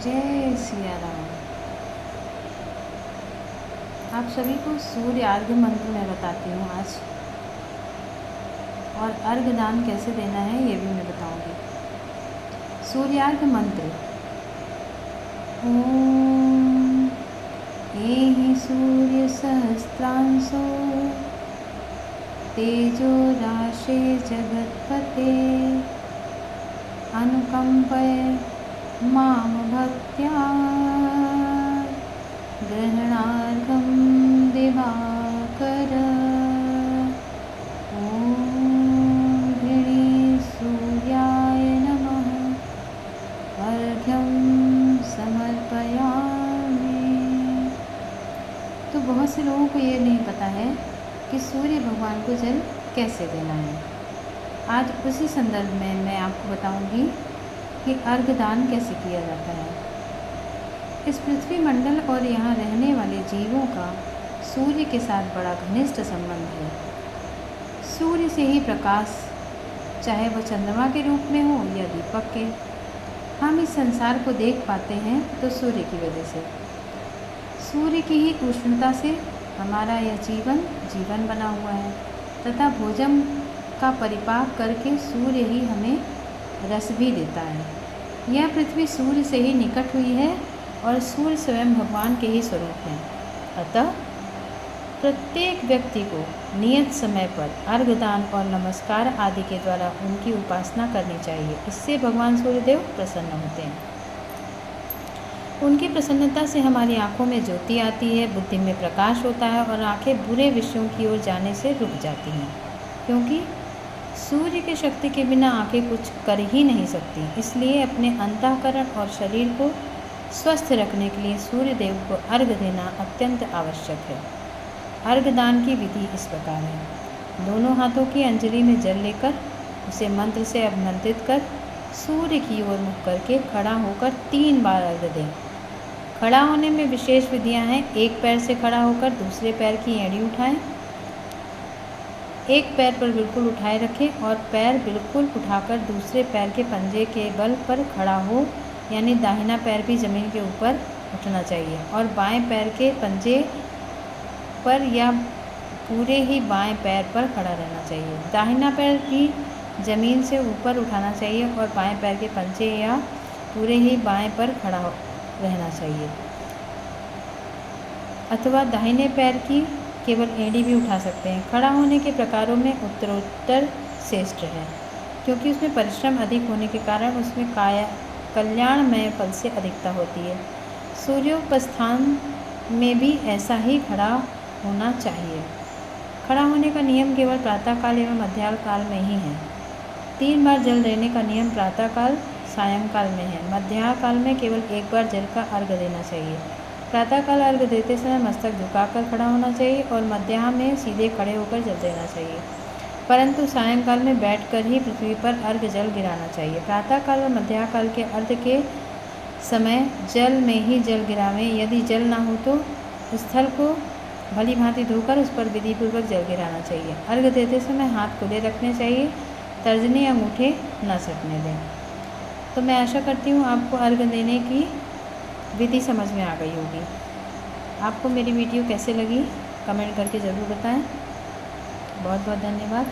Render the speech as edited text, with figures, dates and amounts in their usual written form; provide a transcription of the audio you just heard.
जय सिया राम। आप सभी को सूर्य अर्घ मंत्र मैं बताती हूँ आज, और अर्घ दान कैसे देना है ये भी मैं बताऊँगी। सूर्यार्घ मंत्र। ओम एहि सूर्य सहस्त्रांशो तेजो राशे जगत्पते अनुकंपय माम भक्त्या ग्रहणार्थं दिवाकर। ओम गृणी सूर्याय नमः अर्घ्यं समर्पयामि। तो बहुत से लोगों को ये नहीं पता है कि सूर्य भगवान को जल कैसे देना है। आज उसी संदर्भ में मैं आपको बताऊंगी कि अर्घ दान कैसे किया जाता है। इस पृथ्वी मंडल और यहाँ रहने वाले जीवों का सूर्य के साथ बड़ा घनिष्ठ संबंध है। सूर्य से ही प्रकाश, चाहे वह चंद्रमा के रूप में हो या दीपक के, हम इस संसार को देख पाते हैं तो सूर्य की वजह से। सूर्य की ही उष्णता से हमारा यह जीवन बना हुआ है, तथा भोजन का परिपाक करके सूर्य ही हमें रस भी देता है। यह पृथ्वी सूर्य से ही निकट हुई है और सूर्य स्वयं भगवान के ही स्वरूप हैं। अतः प्रत्येक व्यक्ति को नियत समय पर अर्घदान और नमस्कार आदि के द्वारा उनकी उपासना करनी चाहिए। इससे भगवान सूर्यदेव प्रसन्न होते हैं। उनकी प्रसन्नता से हमारी आँखों में ज्योति आती है, बुद्धि में प्रकाश होता है और आँखें बुरे विषयों की ओर जाने से रुक जाती हैं, क्योंकि सूर्य की शक्ति के बिना आँखें कुछ कर ही नहीं सकती। इसलिए अपने अंतःकरण और शरीर को स्वस्थ रखने के लिए सूर्य देव को अर्घ देना अत्यंत आवश्यक है। अर्घ दान की विधि इस प्रकार है। दोनों हाथों की अंजलि में जल लेकर उसे मंत्र से अभिमंत्रित कर सूर्य की ओर मुख करके खड़ा होकर 3 बार अर्घ दें। खड़ा होने में विशेष विधियां हैं। एक पैर से खड़ा होकर दूसरे पैर की एड़ी उठाएं, एक पैर पर बिल्कुल उठाए रखें और पैर बिल्कुल उठाकर दूसरे पैर के पंजे के बल पर खड़ा हो, यानी दाहिना पैर भी ज़मीन के ऊपर उठना चाहिए और बाएं पैर के पंजे पर या पूरे ही बाएं पैर पर खड़ा रहना चाहिए। दाहिना पैर भी ज़मीन से ऊपर उठाना चाहिए और बाएं पैर के पंजे या पूरे ही बाएं पर खड़ा रहना चाहिए, अथवा दाहिने पैर की केवल एड़ी भी उठा सकते हैं। खड़ा होने के प्रकारों में उत्तरोत्तर श्रेष्ठ है, क्योंकि उसमें परिश्रम अधिक होने के कारण उसमें कल्याणमय फल से अधिकता होती है। सूर्योपस्थान में भी ऐसा ही खड़ा होना चाहिए। खड़ा होने का नियम केवल प्रातःकाल एवं मध्याह्न काल में ही है। 3 बार जल देने का नियम प्रातःकाल सायंकाल में है। मध्याह्न काल में केवल 1 बार जल का अर्घ देना चाहिए। प्रातःकाल अर्घ देते समय मस्तक झुकाकर खड़ा होना चाहिए और मध्याह्न में सीधे खड़े होकर जल देना चाहिए, परंतु सायंकाल में बैठकर ही पृथ्वी पर अर्घ जल गिराना चाहिए। प्रातःकाल और मध्याह्न काल के अर्घ के समय जल में ही जल गिरावें। यदि जल ना हो तो स्थल को भली भांति धोकर उस पर विधिपूर्वक जल गिराना चाहिए। अर्घ देते समय हाथ खुले रखने चाहिए, तर्जनी अंगूठे न सटने दें। तो मैं आशा करती हूँ आपको अर्घ देने की विधि समझ में आ गई होगी। आपको मेरी वीडियो कैसे लगी कमेंट करके ज़रूर बताएं। बहुत बहुत धन्यवाद।